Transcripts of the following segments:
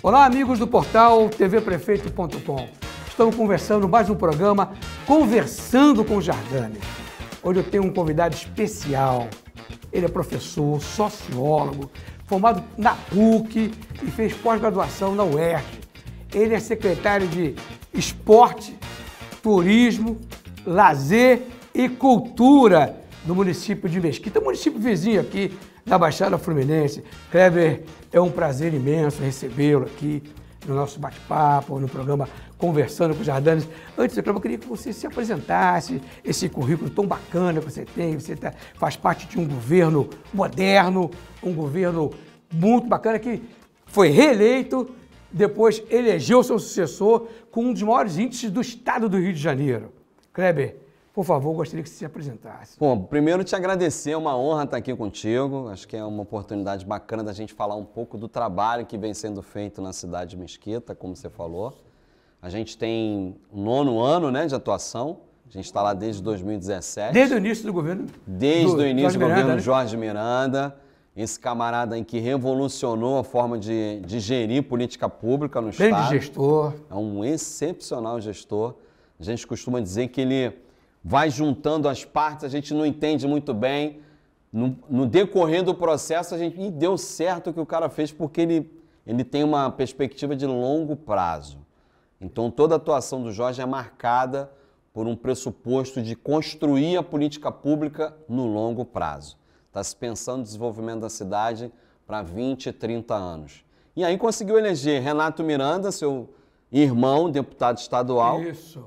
Olá, amigos do portal tvprefeito.com. Estamos conversando mais um programa Conversando com Jardane. Hoje eu tenho um convidado especial. Ele é professor, sociólogo, formado na PUC e fez pós-graduação na UERJ. Ele é secretário de Esporte, Turismo, Lazer e Cultura do município de Mesquita, município vizinho aqui da Baixada Fluminense. Kleber, é um prazer imenso recebê-lo aqui no nosso bate-papo, no programa Conversando com Jardane. Antes, Kleber, eu queria que você se apresentasse, esse currículo tão bacana que você tem. Você faz parte de um governo moderno, um governo muito bacana que foi reeleito, depois elegeu seu sucessor com um dos maiores índices do estado do Rio de Janeiro. Kleber, por favor, gostaria que você se apresentasse. Bom, primeiro te agradecer, é uma honra estar aqui contigo. Acho que é uma oportunidade bacana da gente falar um pouco do trabalho que vem sendo feito na cidade de Mesquita, como você falou. A gente tem o 9º ano, né, de atuação. A gente está lá desde 2017. Desde o início do governo? Desde o início do governo né? Jorge Miranda. Esse camarada aí que revolucionou a forma de gerir política pública no estado. Grande gestor. É um excepcional gestor. A gente costuma dizer que ele vai juntando as partes, a gente não entende muito bem. No decorrer do processo, a gente deu certo o que o cara fez, porque ele tem uma perspectiva de longo prazo. Então, toda a atuação do Jorge é marcada por um pressuposto de construir a política pública no longo prazo. Está se pensando no desenvolvimento da cidade para 20, 30 anos. E aí conseguiu eleger Renato Miranda, seu irmão, deputado estadual. Isso.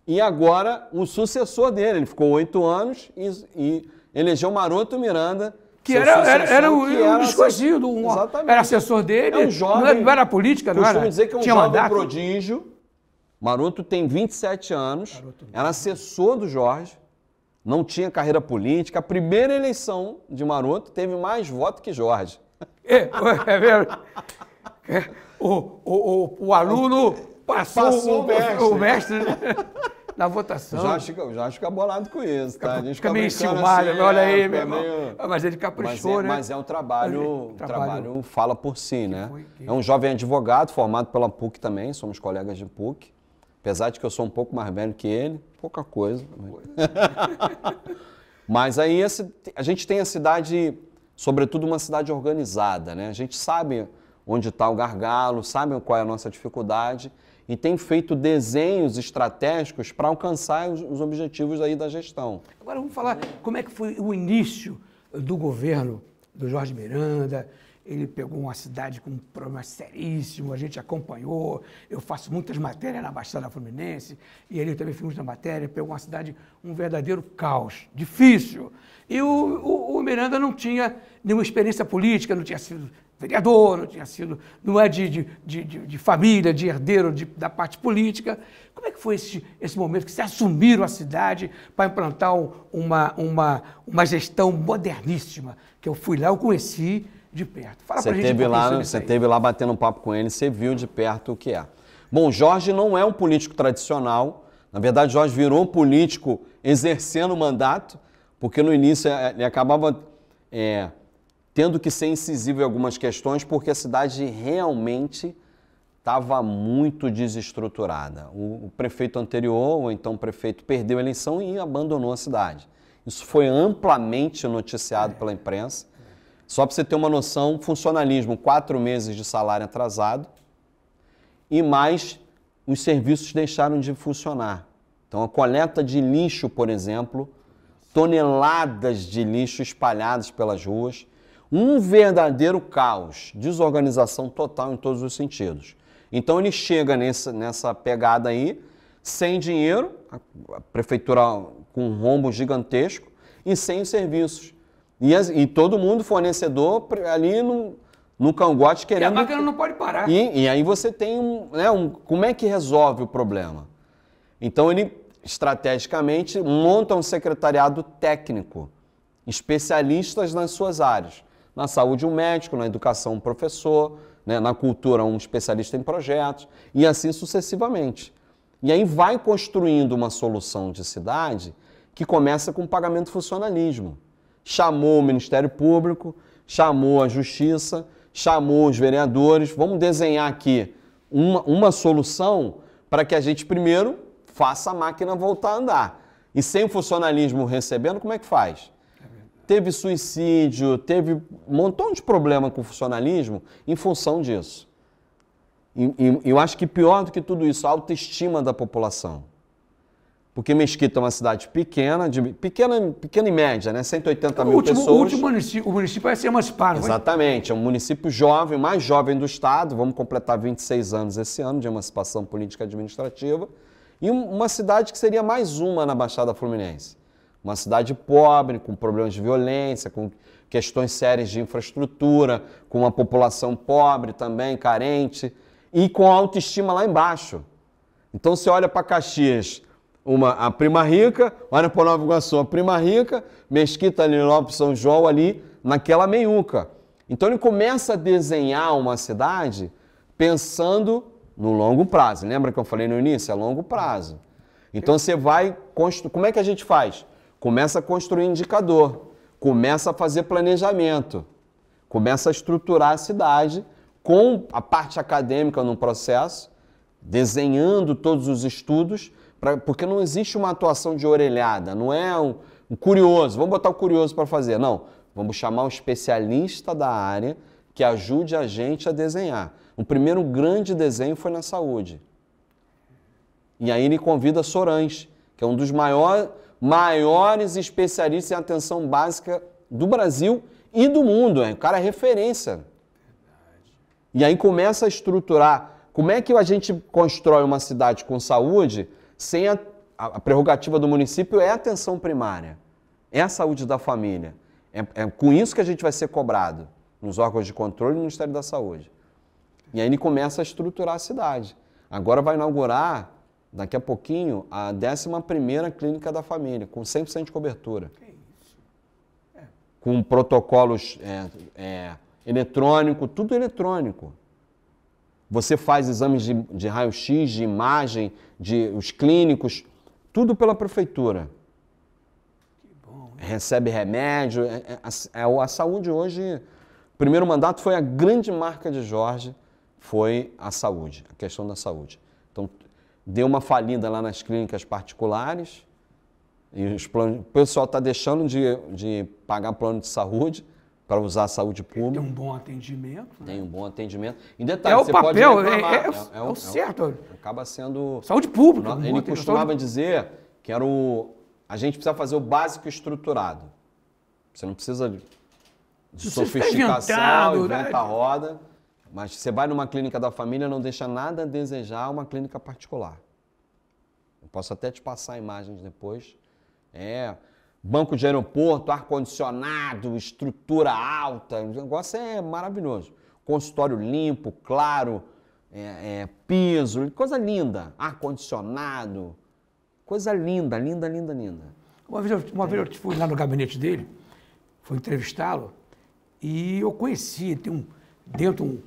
E agora o sucessor dele, ele ficou 8 anos e elegeu Maroto Miranda. Que era um desconhecido, exatamente. Era assessor dele, é um jovem, não era política, não era? Costumo dizer que é um Tinha jovem mandato. prodígio. Maroto tem 27 anos, era assessor do Jorge, não tinha carreira política. A primeira eleição de Maroto teve mais voto que Jorge. É mesmo? O aluno passou o mestre na votação. Já fica bolado com isso, tá? A gente fica meio enciumado, assim, olha aí, meu irmão. Mas ele caprichou, né? Mas é um trabalho, o trabalho fala por si, né? É um jovem advogado, formado pela PUC também, somos colegas de PUC. Apesar de que eu sou um pouco mais velho que ele, pouca coisa. Mas aí a gente tem a cidade, sobretudo uma cidade organizada, né? A gente sabe onde está o gargalo, sabe qual é a nossa dificuldade e tem feito desenhos estratégicos para alcançar os objetivos aí da gestão. Agora vamos falar como é que foi o início do governo do Jorge Miranda. Ele pegou uma cidade com um problema seríssimo, a gente acompanhou, eu faço muitas matérias na Baixada Fluminense, e ele também fez muita matéria, pegou uma cidade, um verdadeiro caos, difícil. E o Miranda não tinha nenhuma experiência política, não tinha sido vereador, não é de família, de herdeiro da parte política. Como é que foi esse momento que vocês assumiram a cidade para implantar uma gestão moderníssima? Que eu fui lá, eu conheci de perto. Fala pra gente Você esteve lá batendo um papo com ele, você viu de perto o que é. Bom, Jorge não é um político tradicional. Na verdade, Jorge virou um político exercendo o mandato, porque no início ele acabava tendo que ser incisivo em algumas questões, porque a cidade realmente estava muito desestruturada. O prefeito anterior, ou então o prefeito, perdeu a eleição e abandonou a cidade. Isso foi amplamente noticiado pela imprensa. Só para você ter uma noção, funcionalismo, 4 meses de salário atrasado e mais os serviços deixaram de funcionar. Então, a coleta de lixo, por exemplo, toneladas de lixo espalhadas pelas ruas, um verdadeiro caos, desorganização total em todos os sentidos. Então, ele chega nessa pegada aí, sem dinheiro, a prefeitura com um rombo gigantesco e sem os serviços. E todo mundo fornecedor ali no cangote querendo... E a máquina não pode parar. E aí você tem como é que resolve o problema? Então ele, estrategicamente, monta um secretariado técnico, especialistas nas suas áreas. Na saúde, um médico, na educação, um professor, né? Na cultura, um especialista em projetos, e assim sucessivamente. E aí vai construindo uma solução de cidade que começa com o pagamento do funcionalismo. Chamou o Ministério Público, chamou a Justiça, chamou os vereadores, vamos desenhar aqui uma solução para que a gente primeiro faça a máquina voltar a andar. E sem o funcionalismo recebendo, como é que faz? Teve suicídio, teve um montão de problema com o funcionalismo em função disso. E eu acho que pior do que tudo isso, a autoestima da população. Porque Mesquita é uma cidade pequena e média, né? 180 mil pessoas. O município vai ser emancipado. Exatamente, é um município jovem, o mais jovem do estado, vamos completar 26 anos esse ano de emancipação política e administrativa, e uma cidade que seria mais uma na Baixada Fluminense. Uma cidade pobre, com problemas de violência, com questões sérias de infraestrutura, com uma população pobre também, carente, e com a autoestima lá embaixo. Então você olha para Caxias, a Prima Rica, olha para Nova Iguaçu, a Prima Rica, Mesquita, Lopes, São João ali, naquela meiuca. Então ele começa a desenhar uma cidade pensando no longo prazo. Lembra que eu falei no início? É longo prazo. Então você vai construir. Como é que a gente faz? Começa a construir indicador, começa a fazer planejamento, começa a estruturar a cidade com a parte acadêmica no processo, desenhando todos os estudos, porque não existe uma atuação de orelhada, não é um curioso, vamos botar o curioso para fazer, não. Vamos chamar um especialista da área que ajude a gente a desenhar. O primeiro grande desenho foi na saúde. E aí ele convida Sorães, que é um dos maiores especialistas em atenção básica do Brasil e do mundo. O cara é referência. E aí começa a estruturar. Como é que a gente constrói uma cidade com saúde sem a prerrogativa do município é a atenção primária, é a saúde da família. É com isso que a gente vai ser cobrado nos órgãos de controle e no Ministério da Saúde. E aí ele começa a estruturar a cidade. Agora vai inaugurar, daqui a pouquinho, a 11ª Clínica da Família, com 100% de cobertura. Que isso? Com protocolos eletrônicos, tudo eletrônico. Você faz exames de raio-x, de imagem, os clínicos, tudo pela prefeitura. Que bom, hein? Recebe remédio. A saúde hoje, o primeiro mandato foi a grande marca de Jorge, foi a saúde, a questão da saúde. Então, deu uma falida lá nas clínicas particulares, e o pessoal está deixando de pagar plano de saúde para usar a saúde pública. Tem um bom atendimento. Né? Tem um bom atendimento. Em detalhe, é o você papel, pode reclamar. É o certo. Acaba sendo... Saúde pública. Ele costumava dizer que a gente precisa fazer o básico estruturado. Você não precisa de sofisticação, inventa a roda, mas você vai numa clínica da família, não deixa nada a desejar uma clínica particular. Eu posso até te passar imagens depois. Banco de aeroporto, ar-condicionado, estrutura alta, o negócio é maravilhoso. Consultório limpo, claro, piso, coisa linda, ar-condicionado, coisa linda, linda, linda, linda. Uma vez eu fui lá no gabinete dele, fui entrevistá-lo, e eu conheci, tem dentro um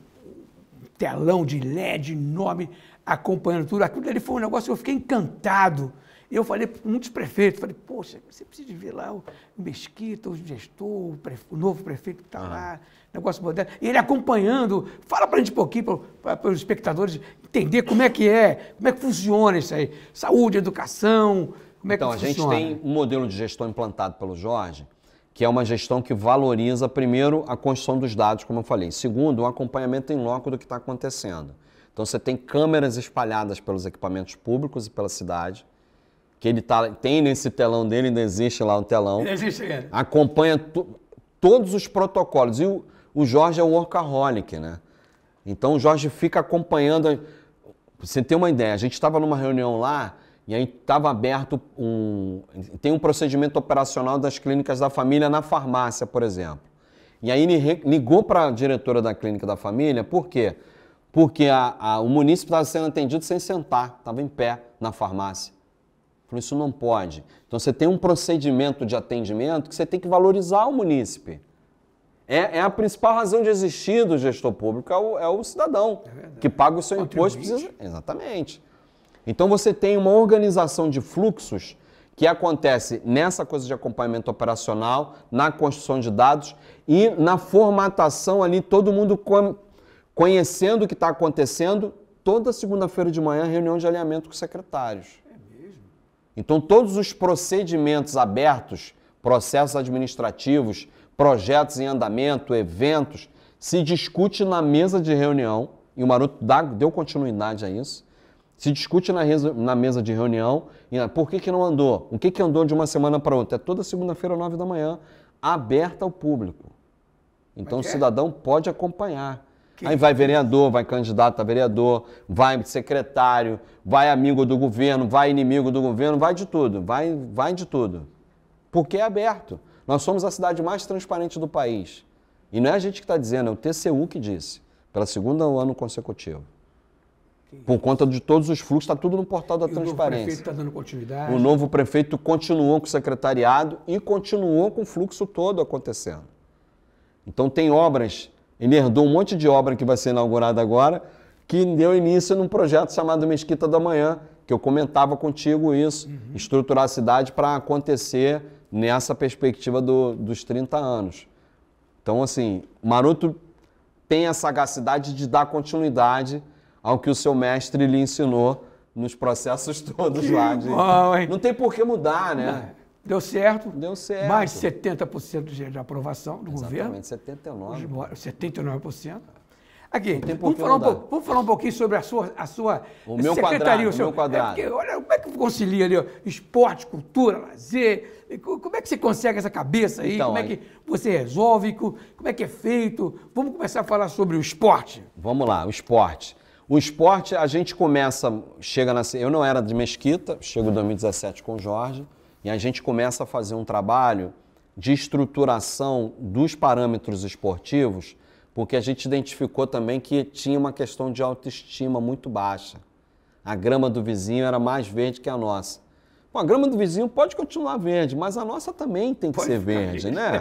telão de LED enorme, acompanhando tudo. Aquilo ali foi um negócio que eu fiquei encantado. Eu falei para muitos prefeitos, falei, poxa, você precisa ver lá o Mesquita, o gestor, o novo prefeito que está lá, negócio moderno. E ele acompanhando, fala para a gente um pouquinho, para os espectadores entender como é que funciona isso aí. Saúde, educação, como é que funciona. Então, a gente tem um modelo de gestão implantado pelo Jorge, que é uma gestão que valoriza, primeiro, a construção dos dados, como eu falei. Segundo, o acompanhamento em loco do que está acontecendo. Então, você tem câmeras espalhadas pelos equipamentos públicos e pela cidade, que ele tem nesse telão dele, ainda existe lá um telão. Ele existe ainda. Acompanha todos os protocolos. E o Jorge é um workaholic, né? Então o Jorge fica acompanhando. Pra você ter uma ideia, a gente estava numa reunião lá e aí estava aberto tem um procedimento operacional das clínicas da família na farmácia, por exemplo. E aí ele ligou para a diretora da clínica da família, por quê? Porque o munícipe estava sendo atendido sem sentar, estava em pé na farmácia. Falei, isso não pode. Então, você tem um procedimento de atendimento que você tem que valorizar o munícipe. É a principal razão de existir do gestor público, é o cidadão, que paga o seu imposto. Exatamente. Então, você tem uma organização de fluxos que acontece nessa coisa de acompanhamento operacional, na construção de dados e na formatação ali, todo mundo conhecendo o que está acontecendo, toda segunda-feira de manhã, reunião de alinhamento com os secretários. É mesmo? Então, todos os procedimentos abertos, processos administrativos, projetos em andamento, eventos, se discute na mesa de reunião, e o Maroto deu continuidade a isso, se discute na mesa de reunião, e por que não andou? O que andou de uma semana para outra? É toda segunda-feira, 9 da manhã, aberta ao público. Então o cidadão pode acompanhar. Aí vai vereador, vai candidato a vereador, vai secretário, vai amigo do governo, vai inimigo do governo, vai de tudo, vai de tudo. Porque é aberto. Nós somos a cidade mais transparente do país. E não é a gente que está dizendo, é o TCU que disse, pela segunda ano consecutivo. Por conta de todos os fluxos, está tudo no portal da transparência. O novo prefeito está dando continuidade. O novo prefeito continuou com o secretariado e continuou com o fluxo todo acontecendo. Então tem obras, ele herdou um monte de obra que vai ser inaugurada agora, que deu início num projeto chamado Mesquita da Manhã, que eu comentava contigo isso, estruturar a cidade para acontecer nessa perspectiva dos 30 anos. Então, assim, o Maroto tem a sagacidade de dar continuidade ao que o seu mestre lhe ensinou nos processos todos lá. Não tem por que mudar, né? Deu certo. Deu certo. Mais de 70% de aprovação do governo. Exatamente, 79%. 79%. Aqui, vamos falar um pouquinho sobre a sua secretaria. O meu quadrado. Olha, como é que concilia ali, ó, esporte, cultura, lazer? Como é que você consegue essa cabeça aí? Então, como é que você resolve? Como é que é feito? Vamos começar a falar sobre o esporte. Vamos lá, o esporte. O esporte, a gente eu não era de Mesquita, chego em 2017 com o Jorge, e a gente começa a fazer um trabalho de estruturação dos parâmetros esportivos, porque a gente identificou também que tinha uma questão de autoestima muito baixa. A grama do vizinho era mais verde que a nossa. Bom, a grama do vizinho pode continuar verde, mas a nossa também tem que ser verde, né?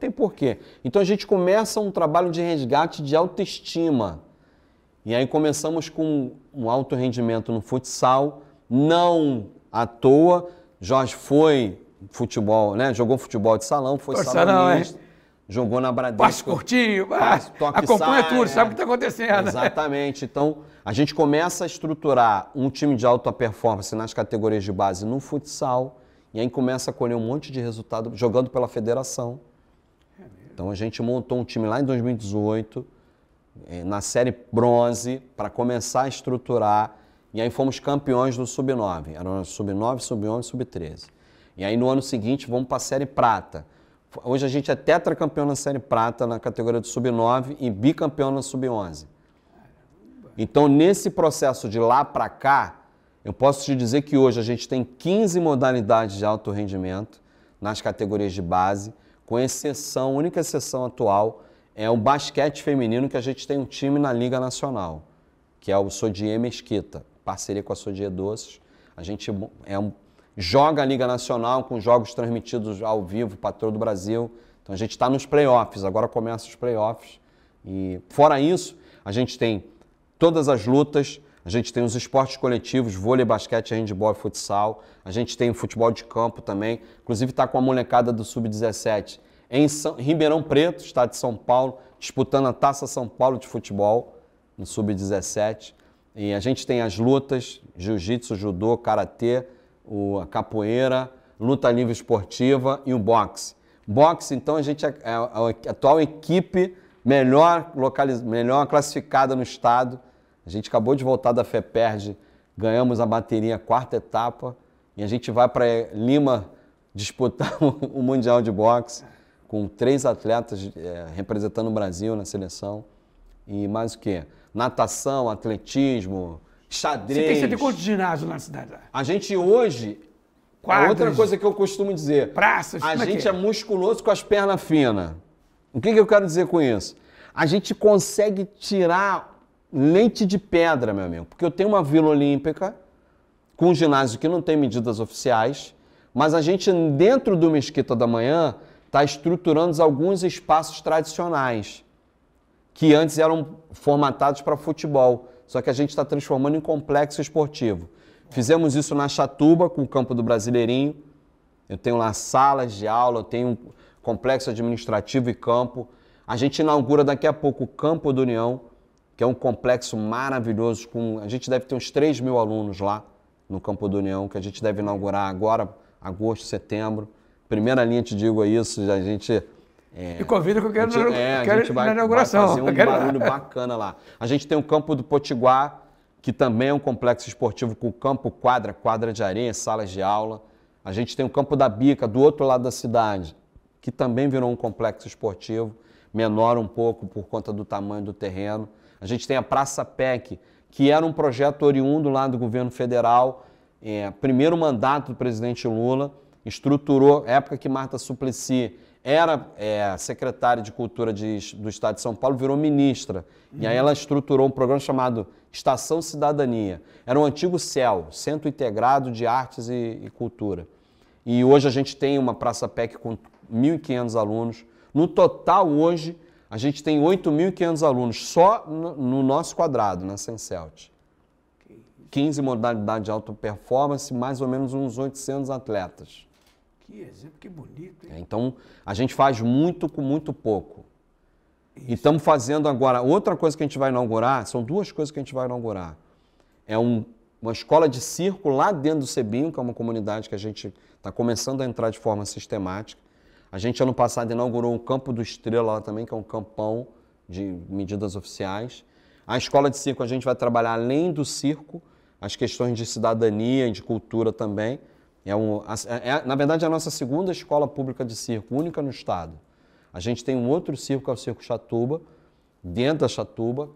Tem porquê. Então a gente começa um trabalho de resgate de autoestima. E aí começamos com um alto rendimento no futsal, não à toa. Jorge foi futebol, né? Jogou futebol de salão, foi salonista, jogou na Bradesco. Passe curtinho, acompanha tudo, sabe o que está acontecendo. Exatamente. Então, a gente começa a estruturar um time de alta performance nas categorias de base no futsal, e aí começa a colher um monte de resultado jogando pela federação. Então, a gente montou um time lá em 2018, na série bronze, para começar a estruturar, e aí fomos campeões do Sub-9. Eram Sub-9, Sub-11, Sub-13. E aí no ano seguinte vamos para a série prata. Hoje a gente é tetracampeão na série prata na categoria do Sub-9 e bicampeão na Sub-11. Então nesse processo de lá para cá, eu posso te dizer que hoje a gente tem 15 modalidades de alto rendimento nas categorias de base, com exceção, a única exceção atual é o basquete feminino, que a gente tem um time na Liga Nacional, que é o Sodier Mesquita, parceria com a Sodier Doces. A gente joga a Liga Nacional com jogos transmitidos ao vivo para todo o Brasil. Então a gente está nos playoffs, agora começam os playoffs. E fora isso, a gente tem todas as lutas, a gente tem os esportes coletivos, vôlei, basquete, handebol e futsal. A gente tem o futebol de campo também, inclusive está com a molecada do Sub-17 em Ribeirão Preto, estado de São Paulo, disputando a Taça São Paulo de futebol, no Sub-17. E a gente tem as lutas, jiu-jitsu, judô, karatê, a capoeira, luta livre esportiva e o boxe. Boxe, então, a gente é a atual equipe melhor classificada no estado. A gente acabou de voltar da FEPERJ, ganhamos a bateria, quarta etapa, e a gente vai para Lima disputar o Mundial de Boxe, com 3 atletas representando o Brasil na seleção. E mais o quê? Natação, atletismo, xadrez. Você tem quantos ginásios na cidade? A gente hoje, outra coisa que eu costumo dizer, praças, a gente é musculoso com as pernas finas. O que eu quero dizer com isso? A gente consegue tirar leite de pedra, meu amigo, porque eu tenho uma Vila Olímpica com um ginásio que não tem medidas oficiais, mas a gente, dentro do Mesquita da Manhã, está estruturando alguns espaços tradicionais, que antes eram formatados para futebol, só que a gente está transformando em complexo esportivo. Fizemos isso na Chatuba, com o Campo do Brasileirinho. Eu tenho lá salas de aula, eu tenho um complexo administrativo e campo. A gente inaugura daqui a pouco o Campo do União, que é um complexo maravilhoso. A gente deve ter uns 3 mil alunos lá no Campo do União, que a gente deve inaugurar agora, agosto, setembro. Primeira linha, te digo isso, a gente... E convida que eu quero, a gente vai, na inauguração. Vai fazer um barulho bacana lá. A gente tem o Campo do Potiguar, que também é um complexo esportivo com campo, quadra de areia, salas de aula. A gente tem o Campo da Bica, do outro lado da cidade, que também virou um complexo esportivo, menor um pouco por conta do tamanho do terreno. A gente tem a Praça PEC, que era um projeto oriundo lá do governo federal, primeiro mandato do presidente Lula, estruturou, época que Marta Suplicy era secretária de Cultura do Estado de São Paulo, virou ministra. E aí ela estruturou um programa chamado Estação Cidadania. Era um antigo CEL, Centro Integrado de Artes e Cultura. E hoje a gente tem uma Praça PEC com 1.500 alunos. No total, hoje, a gente tem 8.500 alunos, só no nosso quadrado, na Sencelt. 15 modalidades de alta performance, mais ou menos uns 800 atletas. Que exemplo, que bonito, hein? Então, a gente faz muito com muito pouco. Isso. E estamos fazendo agora, outra coisa que a gente vai inaugurar, são 2 coisas que a gente vai inaugurar. É uma escola de circo lá dentro do Cebinho, que é uma comunidade que a gente está começando a entrar de forma sistemática. A gente, ano passado, inaugurou o Campo do Estrela lá também, que é um campão de medidas oficiais. A escola de circo, a gente vai trabalhar além do circo, as questões de cidadania e de cultura também. Na verdade, é a nossa segunda escola pública de circo, única no estado. A gente tem um outro circo, que é o Circo Chatuba, dentro da Chatuba,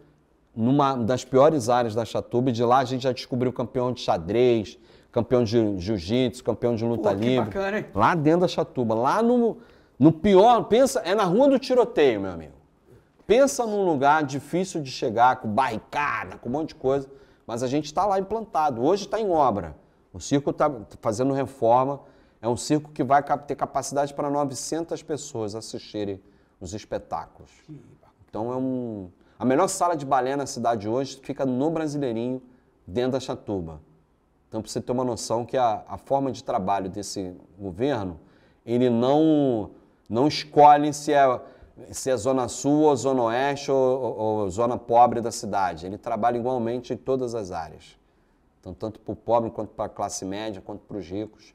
numa das piores áreas da Chatuba, e de lá a gente já descobriu campeão de xadrez, campeão de jiu-jitsu, campeão de luta livre. Bacana, hein? Lá dentro da Chatuba, lá no pior, pensa, é na rua do tiroteio, meu amigo. Pensa num lugar difícil de chegar, com barricada, com um monte de coisa, mas a gente está lá implantado. Hoje está em obra. O circo está fazendo reforma. É um circo que vai ter capacidade para 900 pessoas assistirem os espetáculos. Então a melhor sala de balé na cidade hoje fica no Brasileirinho, dentro da Chatuba. Então, para você ter uma noção que a forma de trabalho desse governo, ele não escolhe se é zona sul ou zona oeste ou zona pobre da cidade. Ele trabalha igualmente em todas as áreas. Então, tanto para o pobre, quanto para a classe média, quanto para os ricos.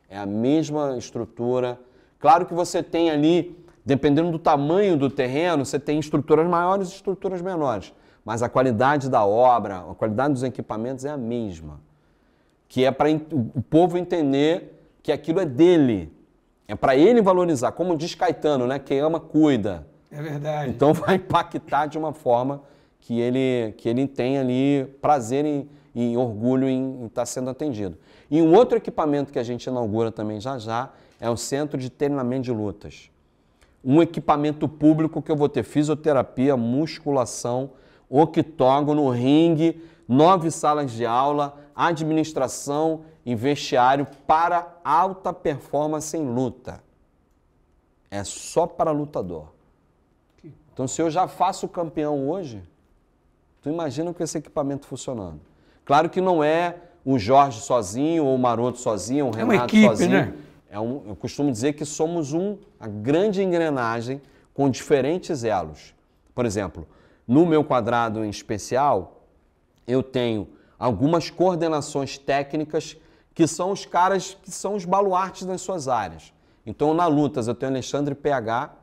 É a mesma estrutura. Claro que você tem ali, dependendo do tamanho do terreno, você tem estruturas maiores e estruturas menores. Mas a qualidade da obra, a qualidade dos equipamentos é a mesma. Que é para o povo entender que aquilo é dele. É para ele valorizar. Como diz Caetano, né? Quem ama, cuida. É verdade. Então vai impactar de uma forma que ele tem ali prazer e orgulho em estar sendo atendido. E um outro equipamento que a gente inaugura também já é o Centro de Treinamento de Lutas. Um equipamento público que eu vou ter fisioterapia, musculação, octógono, ringue, 9 salas de aula, administração e vestiário para alta performance em luta. É só para lutador. Então, se eu já faço campeão hoje, tu imagina com esse equipamento funcionando. Claro que não é o Jorge sozinho, ou o Maroto sozinho, ou o Renato equipe, sozinho. Né? Eu costumo dizer que somos a grande engrenagem com diferentes elos. Por exemplo, no meu quadrado em especial, eu tenho algumas coordenações técnicas que são os caras que são os baluartes das suas áreas. Então, na lutas, eu tenho Alexandre PH,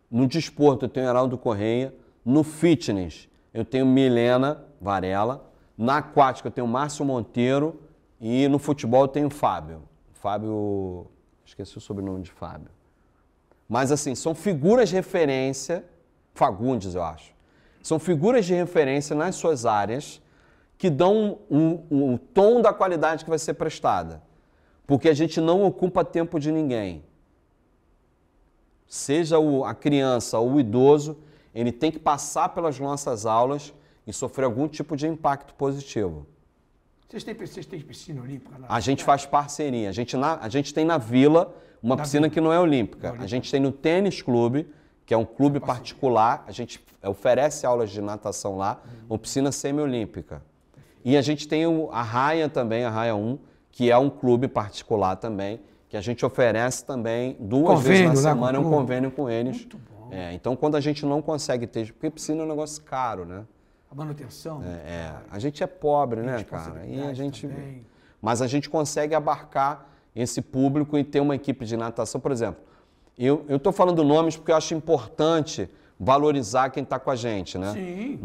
no desporto, eu tenho Heraldo Correia, no fitness, eu tenho Milena Varela, na aquática, eu tenho Márcio Monteiro e no futebol, eu tenho Fábio. Fábio, esqueci o sobrenome de Fábio. Mas, assim, são figuras de referência, Fagundes, eu acho. São figuras de referência nas suas áreas que dão um tom da qualidade que vai ser prestada. Porque a gente não ocupa tempo de ninguém. Seja a criança ou o idoso, ele tem que passar pelas nossas aulas e sofrer algum tipo de impacto positivo. Vocês têm piscina olímpica? A gente faz parceria. A gente tem na Vila uma piscina que não é olímpica. A gente tem no Tênis Clube, que é um clube particular. A gente oferece aulas de natação lá, uma piscina semi-olímpica. E a gente tem a Raia também, a Raia 1, que é um clube particular também, que a gente oferece também 2 vezes na semana, um convênio com eles. Muito bom. Então, quando a gente não consegue ter... Porque piscina é um negócio caro, né? A manutenção. A gente é pobre, né, cara? E a gente... Mas a gente consegue abarcar esse público e ter uma equipe de natação. Por exemplo, eu estou falando nomes porque eu acho importante valorizar quem está com a gente, né? Sim.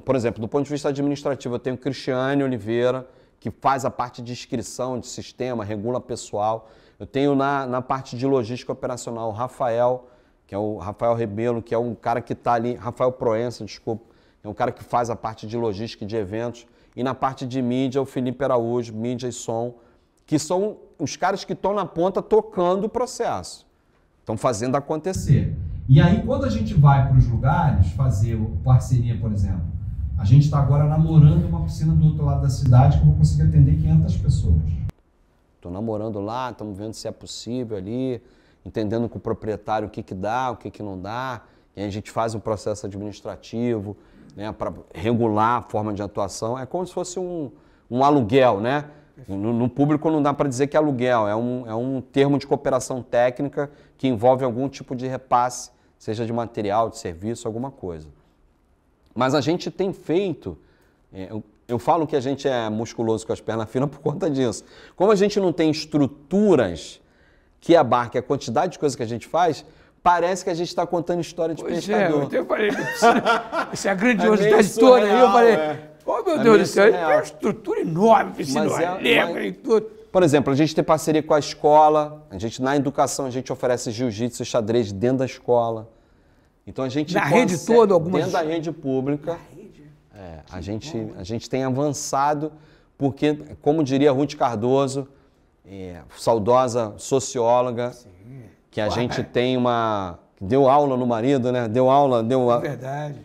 Por exemplo, do ponto de vista administrativo, eu tenho Cristiane Oliveira, que faz a parte de inscrição, de sistema, regula pessoal. Eu tenho na parte de logística operacional o Rafael, que é o Rafael Rebelo, que é um cara que está ali, Rafael Proença, desculpa, é um cara que faz a parte de logística e de eventos. E na parte de mídia, o Felipe Araújo, mídia e som, que são os caras que estão na ponta tocando o processo. Estão fazendo acontecer. E aí, quando a gente vai para os lugares fazer parceria, por exemplo, a gente está agora namorando uma piscina do outro lado da cidade que eu vou conseguir atender 500 pessoas. Estou namorando lá, estamos vendo se é possível ali, entendendo com o proprietário o que dá, o que não dá. E aí a gente faz um processo administrativo, né, para regular a forma de atuação. É como se fosse um aluguel, né? No público não dá para dizer que é aluguel, é um termo de cooperação técnica que envolve algum tipo de repasse, seja de material, de serviço, alguma coisa. Mas a gente tem feito, eu falo que a gente é musculoso com as pernas finas por conta disso. Como a gente não tem estruturas que abarquem a quantidade de coisas que a gente faz, parece que a gente está contando história de pescador. Eu falei, essa é a grandiosidade toda aí, eu falei, oh meu Deus do céu, é uma estrutura enorme, piscina olímpica e tudo. Por exemplo, a gente tem parceria com a escola, na educação a gente oferece jiu-jitsu e xadrez dentro da escola. Então a gente na rede toda, algumas... Dentro da rede pública, a gente tem avançado, porque, como diria Ruth Cardoso, saudosa socióloga, que a gente tem deu aula no marido, né? É verdade.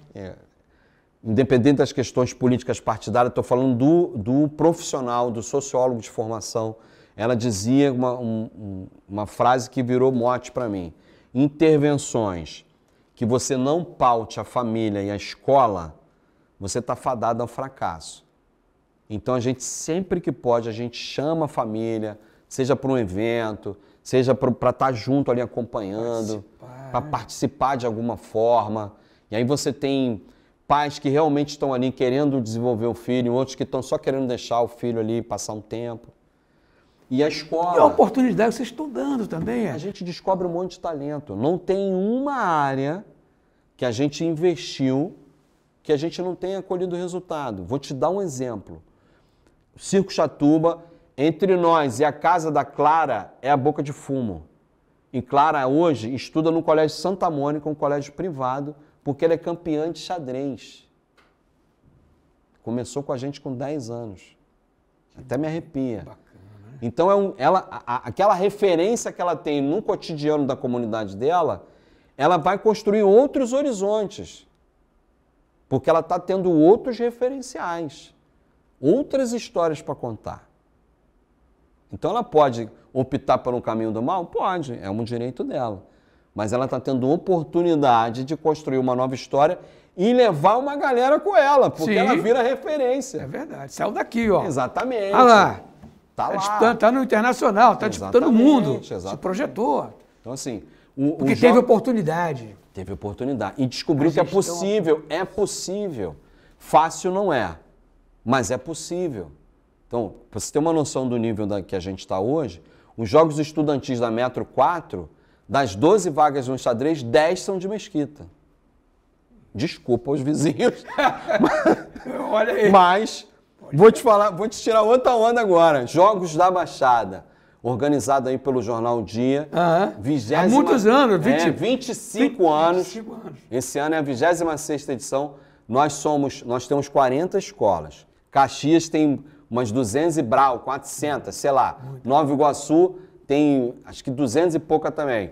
Independente das questões políticas partidárias, estou falando do profissional, do sociólogo de formação. Ela dizia uma frase que virou mote para mim. Intervenções que você não paute a família e a escola, você está fadado ao fracasso. Então, a gente, sempre que pode, a gente chama a família, seja para um evento, seja para estar junto ali acompanhando, para participar de alguma forma. E aí você tem pais que realmente estão ali querendo desenvolver o filho, outros que estão só querendo deixar o filho ali passar um tempo. E a escola... E a oportunidade que vocês estão dando também. A gente descobre um monte de talento. Não tem uma área que a gente investiu que a gente não tenha colhido resultado. Vou te dar um exemplo. O Circo Chatuba, entre nós e a casa da Clara, é a boca de fumo. E Clara hoje estuda no Colégio Santa Mônica, um colégio privado, porque ela é campeã de xadrez. Começou com a gente com 10 anos. Até me arrepia. Bacana, né? Então, aquela referência que ela tem no cotidiano da comunidade dela, ela vai construir outros horizontes. Porque ela está tendo outros referenciais, outras histórias para contar. Então, ela pode optar por um caminho do mal? Pode, é um direito dela. Mas ela está tendo oportunidade de construir uma nova história e levar uma galera com ela, porque ela vira referência. É verdade. Saiu daqui, ó. Exatamente. Olha lá. Tá lá. Está no internacional, está disputando o mundo. Se projetou. Então, assim... Porque teve oportunidade. Teve oportunidade. E descobriu que é possível. É possível. Fácil não é, mas é possível. Então, para você ter uma noção do nível que a gente está hoje, os Jogos Estudantis da Metro 4... Das 12 vagas no xadrez, 10 são de Mesquita. Desculpa os vizinhos. Olha aí. Mas vou te tirar outra onda agora. Jogos da Baixada, organizado aí pelo Jornal Dia. Há muitos anos, 25 anos. Esse ano é a 26ª edição. Nós temos 40 escolas. Caxias tem umas 200 e Brau, 400, sei lá. Nova Iguaçu tem acho que 200 e pouca também.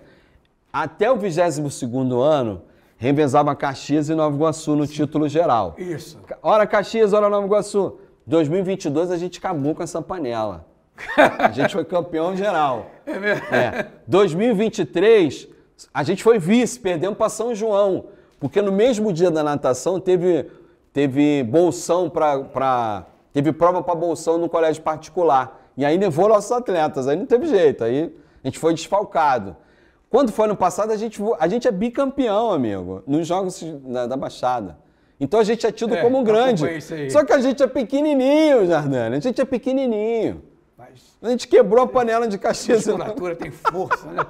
Até o 22º ano, revezava Caxias e Nova Iguaçu no título geral. Isso. Ora Caxias, ora Nova Iguaçu. 2022 a gente acabou com essa panela. A gente foi campeão geral. É verdade. 2023, a gente foi vice, perdemos para São João. Porque no mesmo dia da natação teve bolsão para Teve prova para bolsão no colégio particular. E aí levou nossos atletas, aí não teve jeito, aí a gente foi desfalcado. Quando foi ano passado, a gente é bicampeão, amigo, nos jogos da Baixada. Então a gente é tido como grande. Só que a gente é pequenininho, Jardane, a gente é pequenininho. A gente quebrou a panela de Caxias. A musculatura tem força, né?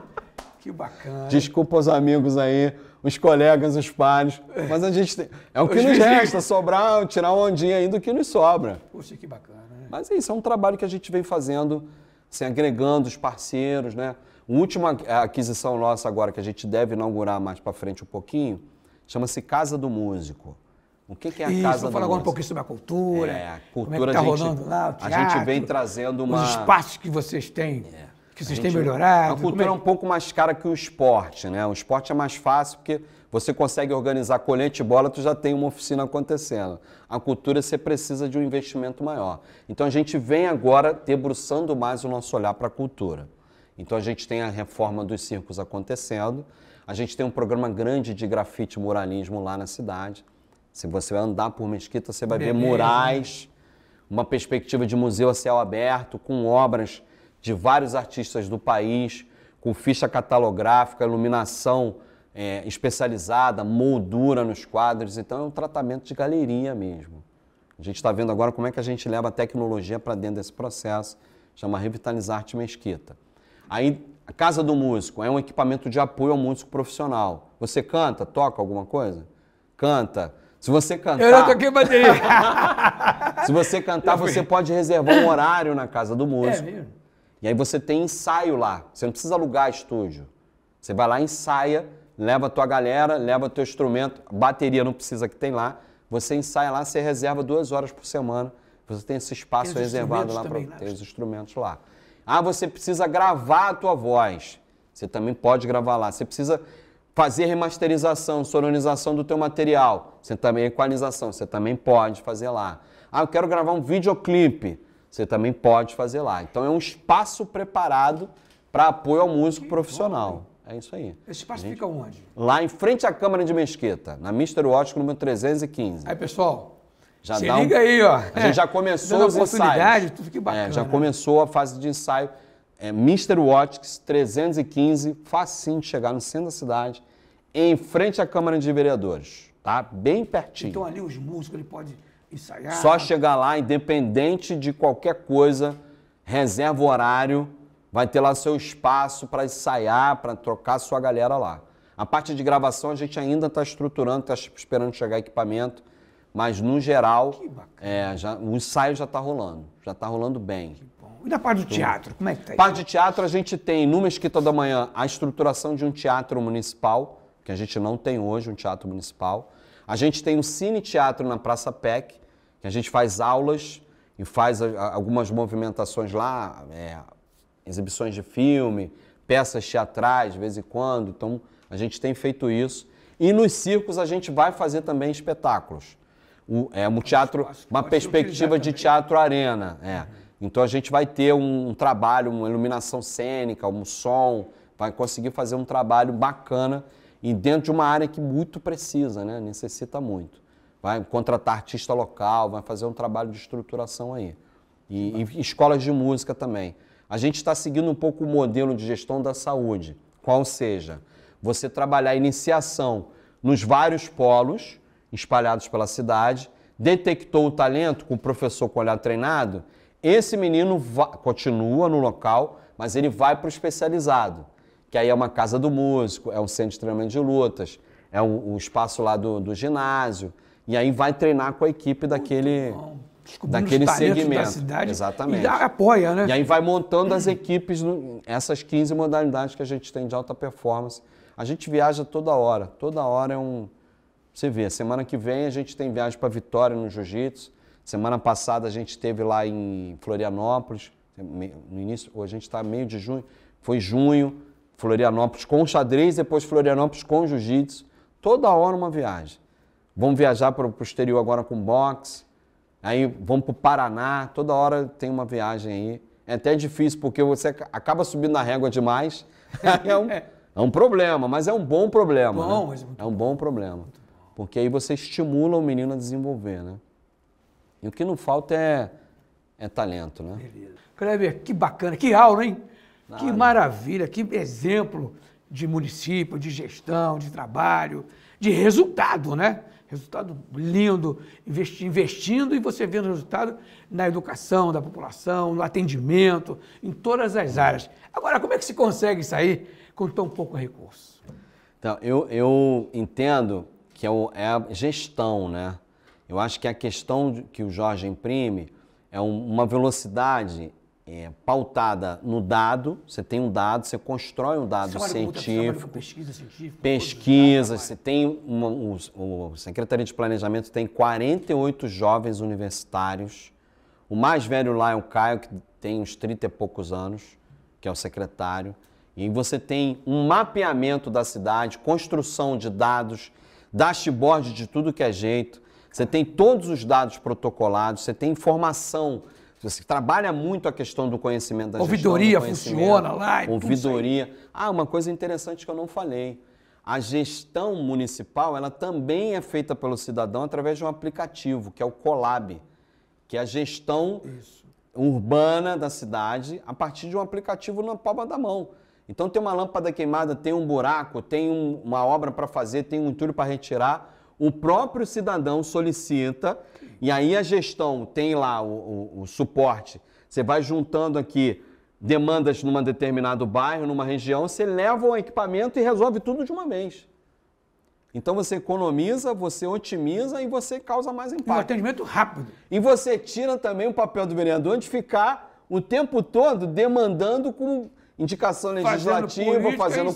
Que bacana. Desculpa os amigos aí, os colegas, os pares, mas a gente tem... É o que nos resta, sobrar, tirar uma ondinha aí do que nos sobra. Poxa, que bacana, né? Mas é isso, é um trabalho que a gente vem fazendo, assim, agregando os parceiros, né? A última aquisição nossa agora, que a gente deve inaugurar mais para frente um pouquinho, chama-se Casa do Músico. O que é a Casa do Músico? Vamos falar agora um pouquinho sobre a cultura. A cultura, como é que tá rolando lá, o teatro, a gente vem trazendo uma... Os espaços que vocês têm, que vocês têm melhorado. A cultura é um pouco mais cara que o esporte, né? O esporte é mais fácil porque você consegue organizar colete e bola, tu já tem uma oficina acontecendo. A cultura você precisa de um investimento maior. Então a gente vem agora debruçando mais o nosso olhar para a cultura. Então a gente tem a reforma dos circos acontecendo, a gente tem um programa grande de grafite e muralismo lá na cidade. Se você vai andar por Mesquita, você vai ver murais, uma perspectiva de museu a céu aberto, com obras de vários artistas do país, com ficha catalográfica, iluminação especializada, moldura nos quadros. Então é um tratamento de galeria mesmo. A gente está vendo agora como é que a gente leva a tecnologia para dentro desse processo, chama Revitalizar Arte Mesquita. Aí, a Casa do Músico é um equipamento de apoio ao músico profissional. Você canta, toca alguma coisa? Canta. Se você cantar... Eu não toquei bateria. Se você cantar, você pode reservar um horário na Casa do Músico. É mesmo? E aí você tem ensaio lá. Você não precisa alugar estúdio. Você vai lá, ensaia, leva a tua galera, leva o teu instrumento. Bateria não precisa que tem lá. Você ensaia lá, você reserva 2 horas por semana. Você tem esse espaço reservado lá para ter os instrumentos lá. Ah, você precisa gravar a tua voz. Você também pode gravar lá. Você precisa fazer remasterização, sonorização do teu material. Você também, equalização, você também pode fazer lá. Ah, eu quero gravar um videoclipe. Você também pode fazer lá. Então é um espaço preparado para apoio ao músico profissional. É isso aí. Esse espaço fica onde? Lá em frente à Câmara de Mesquita, na Mr. Ótico número 315. Aí, pessoal, já se liga aí, ó. A gente já começou os ensaios. Tudo que bacana. Já começou a fase de ensaio. Mr. Watts 315, facinho de chegar no centro da cidade, em frente à Câmara de Vereadores, tá? Bem pertinho. Então ali os músicos, ele pode ensaiar. Só chegar lá, independente de qualquer coisa, reserva o horário, vai ter lá seu espaço para ensaiar, para trocar a sua galera lá. A parte de gravação a gente ainda está estruturando, está esperando chegar equipamento, mas no geral, o ensaio já está rolando bem. E da parte do teatro, como é que tá aí? Parte de teatro, a gente tem no Mesquita da Manhã a estruturação de um teatro municipal, que a gente não tem hoje, um teatro municipal. A gente tem um cine-teatro na Praça PEC, que a gente faz aulas e faz algumas movimentações lá, exibições de filme, peças teatrais de vez em quando. Então, a gente tem feito isso. E nos circos a gente vai fazer também espetáculos. Um teatro, uma perspectiva de teatro arena, Então a gente vai ter um trabalho, uma iluminação cênica, um som, vai conseguir fazer um trabalho bacana e dentro de uma área que muito precisa, né? Necessita muito. Vai contratar artista local, vai fazer um trabalho de estruturação aí. E escolas de música também. A gente está seguindo um pouco o modelo de gestão da saúde, qual seja, você trabalhar a iniciação nos vários polos espalhados pela cidade, detectou o talento com o professor com olhar treinado, esse menino continua no local, mas ele vai para o especializado, que aí é uma casa do músico, é um centro de treinamento de lutas, é um espaço lá do ginásio, e aí vai treinar com a equipe daquele segmento. Da cidade. Exatamente. E apoia, né? E aí vai montando as equipes, essas 15 modalidades que a gente tem de alta performance. A gente viaja toda hora é um... Você vê, semana que vem a gente tem viagem para Vitória no Jiu-Jitsu. Semana passada a gente esteve lá em Florianópolis, no início, hoje a gente está meio de junho, foi junho, Florianópolis com xadrez, depois Florianópolis com jiu-jitsu, toda hora uma viagem. Vamos viajar para o exterior agora com boxe, aí vamos para o Paraná, toda hora tem uma viagem aí. É até difícil porque você acaba subindo na régua demais, é um problema, mas é um bom problema. É um bom problema, porque aí você estimula o menino a desenvolver, né? E o que não falta é talento, né? Beleza. Kleber, que bacana, que aula, hein? Nada. Que maravilha, que exemplo de município, de gestão, de trabalho, de resultado, né? Resultado lindo, investindo e você vendo o resultado na educação da população, no atendimento, em todas as áreas. Agora, como é que se consegue sair com tão pouco recurso? Então, eu entendo que é a gestão, né? Eu acho que a questão que o Jorge imprime é uma velocidade pautada no dado. Você tem um dado, você constrói um dado científico. Com pesquisa científica. Pesquisa, você tem o Secretaria de Planejamento tem 48 jovens universitários. O mais velho lá é o Caio, que tem uns 30 e poucos anos, que é o secretário. E você tem um mapeamento da cidade, construção de dados, dashboard de tudo que é jeito. Você tem todos os dados protocolados, você tem informação. Você trabalha muito a questão do conhecimento da gestão. Ouvidoria funciona lá. Ouvidoria. Uma coisa interessante que eu não falei. A gestão municipal, ela também é feita pelo cidadão através de um aplicativo, que é o Colab, que é a gestão urbana da cidade a partir de um aplicativo na palma da mão. Então tem uma lâmpada queimada, tem um buraco, tem uma obra para fazer, tem um entulho para retirar. O próprio cidadão solicita e aí a gestão tem lá o suporte. Você vai juntando aqui demandas num determinado bairro, numa região, você leva o equipamento e resolve tudo de uma vez. Então você economiza, você otimiza e você causa mais impacto. Um atendimento rápido. E você tira também o papel do vereador de ficar o tempo todo demandando com indicação legislativa, fazendo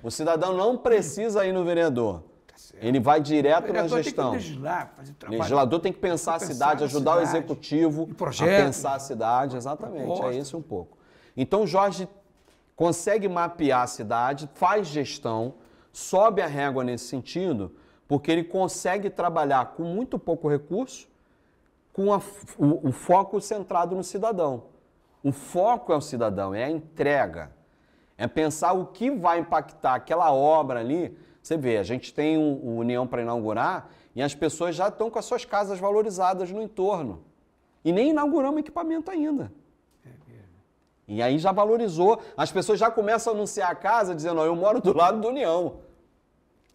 O cidadão não precisa ir no vereador. Ele vai direto na gestão. Tem que legislar, fazer trabalho. O legislador tem que pensar a cidade, ajudar o executivo a pensar a cidade. Exatamente, é isso um pouco. Então o Jorge consegue mapear a cidade, faz gestão, sobe a régua nesse sentido, porque ele consegue trabalhar com muito pouco recurso, com o foco centrado no cidadão. O foco é o cidadão, é a entrega. É pensar o que vai impactar aquela obra ali. Você vê, a gente tem o União para inaugurar e as pessoas já estão com as suas casas valorizadas no entorno. E nem inauguramos equipamento ainda. E aí já valorizou. As pessoas já começam a anunciar a casa dizendo, eu moro do lado do União.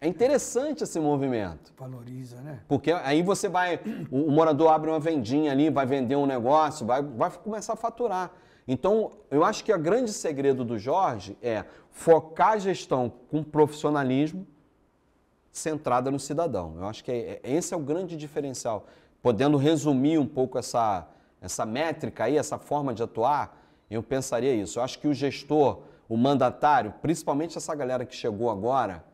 É interessante esse movimento. Valoriza, né? Porque aí você vai, o morador abre uma vendinha ali, vai vender um negócio, vai começar a faturar. Então, eu acho que o grande segredo do Jorge é focar a gestão com profissionalismo centrada no cidadão. Eu acho que esse é o grande diferencial. Podendo resumir um pouco essa métrica aí, essa forma de atuar, eu pensaria isso. Eu acho que o gestor, o mandatário, principalmente essa galera que chegou agora,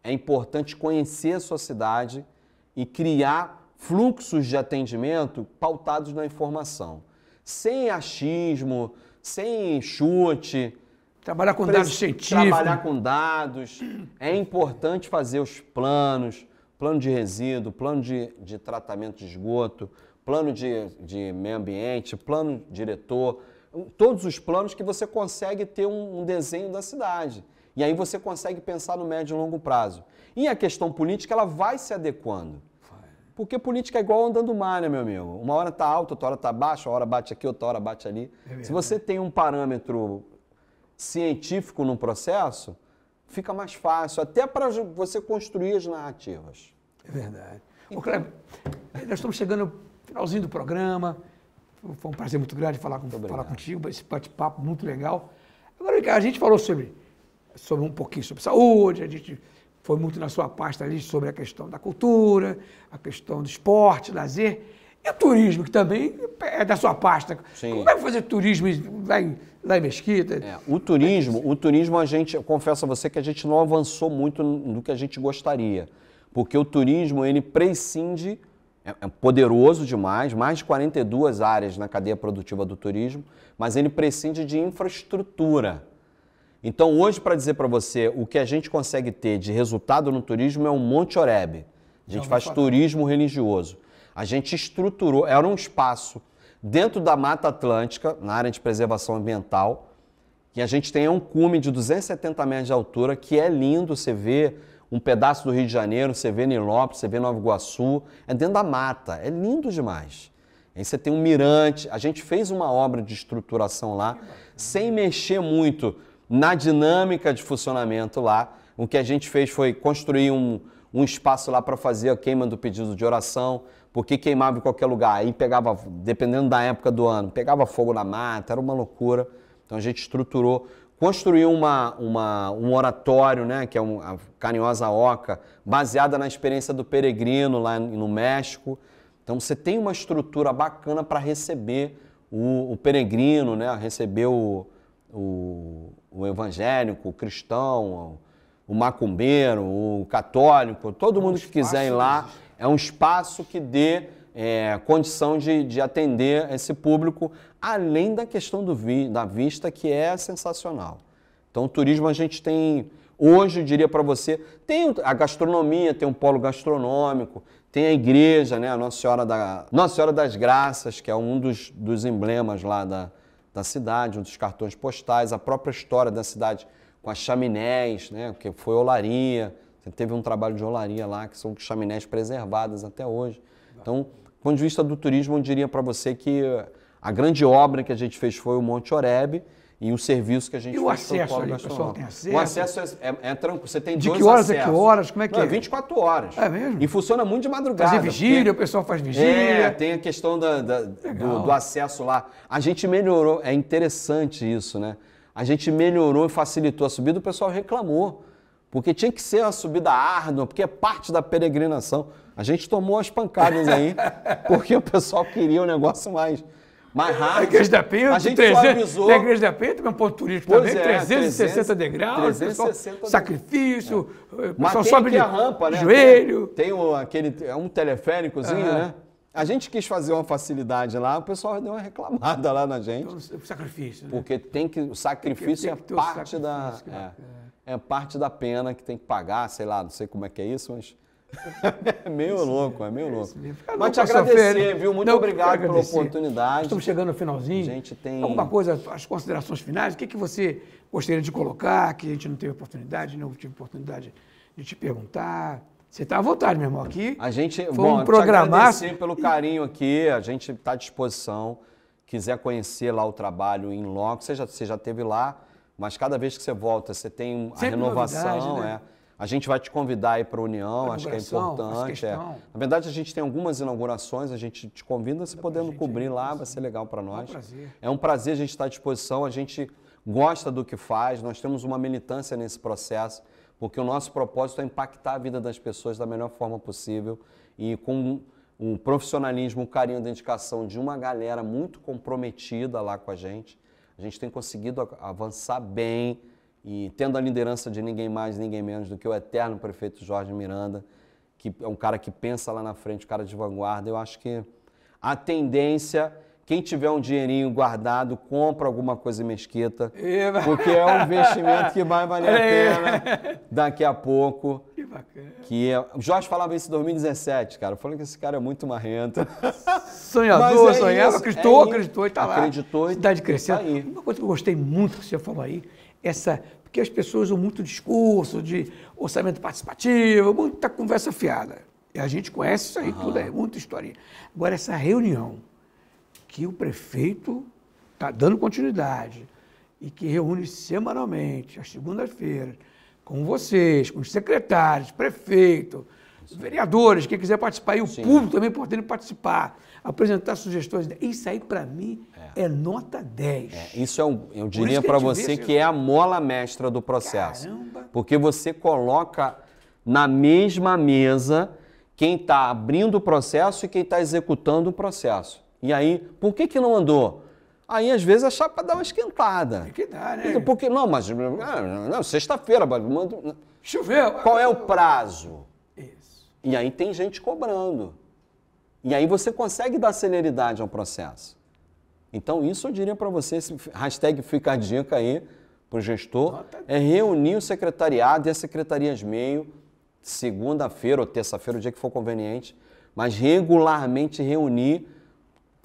é importante conhecer a sua cidade e criar fluxos de atendimento pautados na informação. Sem achismo, sem chute. Trabalhar com dados científicos. Trabalhar com dados. É importante fazer os planos, plano de resíduo, plano de tratamento de esgoto, plano de meio ambiente, plano diretor. Todos os planos que você consegue ter um desenho da cidade. E aí você consegue pensar no médio e longo prazo. E a questão política, ela vai se adequando. Porque política é igual andando mar, né, meu amigo? Uma hora está alta, outra hora está baixa, uma hora bate aqui, outra hora bate ali. Se você tem um parâmetro científico num processo, fica mais fácil, até para você construir as narrativas. É verdade. Ô, Kleber, nós estamos chegando no finalzinho do programa. Foi um prazer muito grande falar contigo, esse bate-papo muito legal. Agora, a gente falou sobre um pouquinho sobre saúde, a gente foi muito na sua pasta ali sobre a questão da cultura, a questão do esporte, lazer, e o turismo, que também é da sua pasta. Sim. Como é que fazer turismo lá em Mesquita? O turismo eu confesso a você que a gente não avançou muito no que a gente gostaria, porque o turismo, ele prescinde, é poderoso demais, mais de 42 áreas na cadeia produtiva do turismo, mas ele prescinde de infraestrutura. Então, hoje, para dizer para você, o que a gente consegue ter de resultado no turismo é um Monte Oreb. A gente faz turismo religioso. A gente estruturou, era um espaço dentro da Mata Atlântica, na área de preservação ambiental, que a gente tem um cume de 270 metros de altura, que é lindo, você vê um pedaço do Rio de Janeiro, você vê Nilópolis, você vê Nova Iguaçu, é dentro da mata, é lindo demais. Aí você tem um mirante, a gente fez uma obra de estruturação lá, sem mexer muito na dinâmica de funcionamento lá. O que a gente fez foi construir um espaço lá para fazer a queima do pedido de oração, porque queimava em qualquer lugar, aí pegava, dependendo da época do ano, pegava fogo na mata, era uma loucura. Então a gente estruturou, construiu um oratório, né, que é a Carinhosa Oca, baseada na experiência do peregrino lá no México. Então você tem uma estrutura bacana para receber o peregrino, né, receber o evangélico, o cristão, o macumbeiro, o católico, todo mundo que quiser ir lá. É um espaço que dê condição de atender esse público, além da questão da vista, que é sensacional. Então, o turismo a gente tem, hoje eu diria para você, tem a gastronomia, tem um polo gastronômico, tem a igreja, né, a Nossa Senhora das Graças, que é um dos emblemas lá da cidade, um dos cartões postais, a própria história da cidade com as chaminés, né, que foi olaria. Teve um trabalho de olaria lá, que são chaminés preservadas até hoje. Então, do ponto de vista do turismo, eu diria para você que a grande obra que a gente fez foi o Monte Oreb e o serviço que a gente fez. E o acesso ali, o pessoal tem acesso? O acesso é tranquilo, você tem de dois que horas acessos. a que horas? Como é que Não, é? 24 horas. É mesmo? E funciona muito de madrugada. Fazer vigília, o pessoal faz vigília. Tem a questão do acesso lá. A gente melhorou, é interessante isso, né? A gente melhorou e facilitou a subida, o pessoal reclamou. Porque tinha que ser uma subida árdua, porque é parte da peregrinação. A gente tomou as pancadas aí, porque o pessoal queria um negócio mais rápido. A Igreja da Penha, a gente só avisou. A Igreja da Penha também é um ponto turístico também, 360 degraus, 360 sacrifício, o Mas pessoal tem sobe aqui a rampa, né? joelho. Tem um teleféricozinho, né? A gente quis fazer uma facilidade lá, o pessoal deu uma reclamada lá na gente. Então, sacrifício, né? Porque o sacrifício é parte da pena que tem que pagar, sei lá, não sei como é que é isso, mas é meio louco, é meio louco. Mas te agradecer, viu? Muito obrigado pela oportunidade. Estamos chegando no finalzinho. A gente tem... Alguma coisa, as considerações finais, o que você gostaria de colocar, que a gente não teve oportunidade, não tive oportunidade de te perguntar? Você está à vontade, meu irmão, aqui. A gente, foi programar. Te agradecer pelo carinho aqui, a gente está à disposição. Quiser conhecer lá o trabalho em loco, você já esteve lá, mas cada vez que você volta, você tem a renovação. Né? A gente vai te convidar aí para a União, acho que é importante. Na verdade, a gente tem algumas inaugurações, a gente te convida, se podendo cobrir lá, vai ser legal para nós. É um prazer a gente estar à disposição, a gente gosta do que faz, nós temos uma militância nesse processo, porque o nosso propósito é impactar a vida das pessoas da melhor forma possível e com um profissionalismo, um carinho, dedicação de uma galera muito comprometida lá com a gente tem conseguido avançar bem e tendo a liderança de ninguém mais, ninguém menos do que o eterno prefeito Jorge Miranda, que é um cara que pensa lá na frente, um cara de vanguarda. Eu acho que a tendência... Quem tiver um dinheirinho guardado, compra alguma coisa em Mesquita, porque é um investimento que vai valer a pena daqui a pouco. Que bacana. O Jorge falava isso em 2017, cara. Eu falei que esse cara é muito marrento. Sonhador, sonhava, acreditou e está lá. Acreditou e cidade crescendo. Uma coisa que eu gostei muito que você falou aí, porque as pessoas usam muito discurso de orçamento participativo, muita conversa fiada. E a gente conhece isso aí tudo, é muita historinha. Agora, essa reunião que o prefeito está dando continuidade e que reúne semanalmente, às segundas-feiras, com vocês, com os secretários, prefeito, vereadores, quem quiser participar, e o público também podendo participar, apresentar sugestões. Isso aí, para mim, é nota 10. Isso eu diria para você que é a mola mestra do processo. Caramba. Porque você coloca na mesma mesa quem está abrindo o processo e quem está executando o processo. E aí, por que não andou? Aí, às vezes, a chapa dá uma esquentada. Tem que dar, né? Porque, sexta-feira, choveu. Qual é o prazo? Isso. E aí tem gente cobrando. E aí você consegue dar celeridade ao processo. Então, isso eu diria para você, esse hashtag fica a dica aí para o gestor, é reunir o secretariado e as secretarias meio, segunda-feira ou terça-feira, o dia que for conveniente, mas regularmente reunir.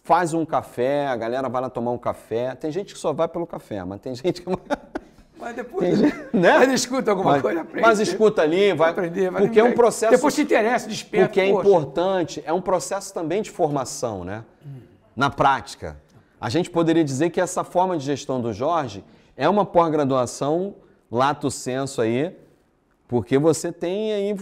Faz um café, a galera vai lá tomar um café. Tem gente que só vai pelo café, mas tem gente que... Mas depois, né? Mas escuta alguma coisa, aprende. Mas escuta ali, vai aprender. Porque é um processo... Depois se interessa, desperta. Porque é importante, é um processo também de formação, né? Na prática. A gente poderia dizer que essa forma de gestão do Jorge é uma pós-graduação, lato sensu aí, porque você tem aí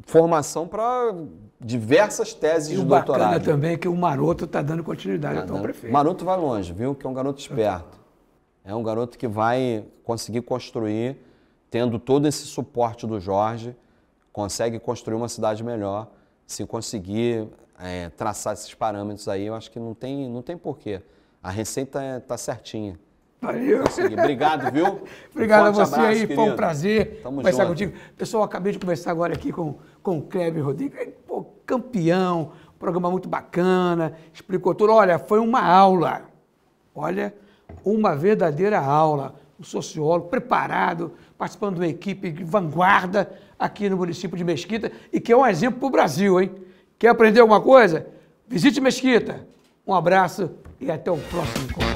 formação para diversas teses de doutorado. E o bacana também é que o Maroto está dando continuidade ao prefeito. Maroto vai longe, viu? Que é um garoto esperto. É um garoto que vai conseguir construir, tendo todo esse suporte do Jorge, consegue construir uma cidade melhor. Se conseguir traçar esses parâmetros aí, eu acho que não tem porquê. A receita está certinha. Valeu. Obrigado, viu? Obrigado a você aí, querido. foi um prazer conversar junto. contigo. Pessoal, acabei de conversar agora aqui com o Kleber Rodrigues, pô, campeão, programa muito bacana, explicou tudo. Olha, foi uma aula, olha, uma verdadeira aula. Um sociólogo preparado, participando de uma equipe de vanguarda aqui no município de Mesquita e que é um exemplo para o Brasil, hein? Quer aprender alguma coisa? Visite Mesquita. Um abraço e até o próximo encontro.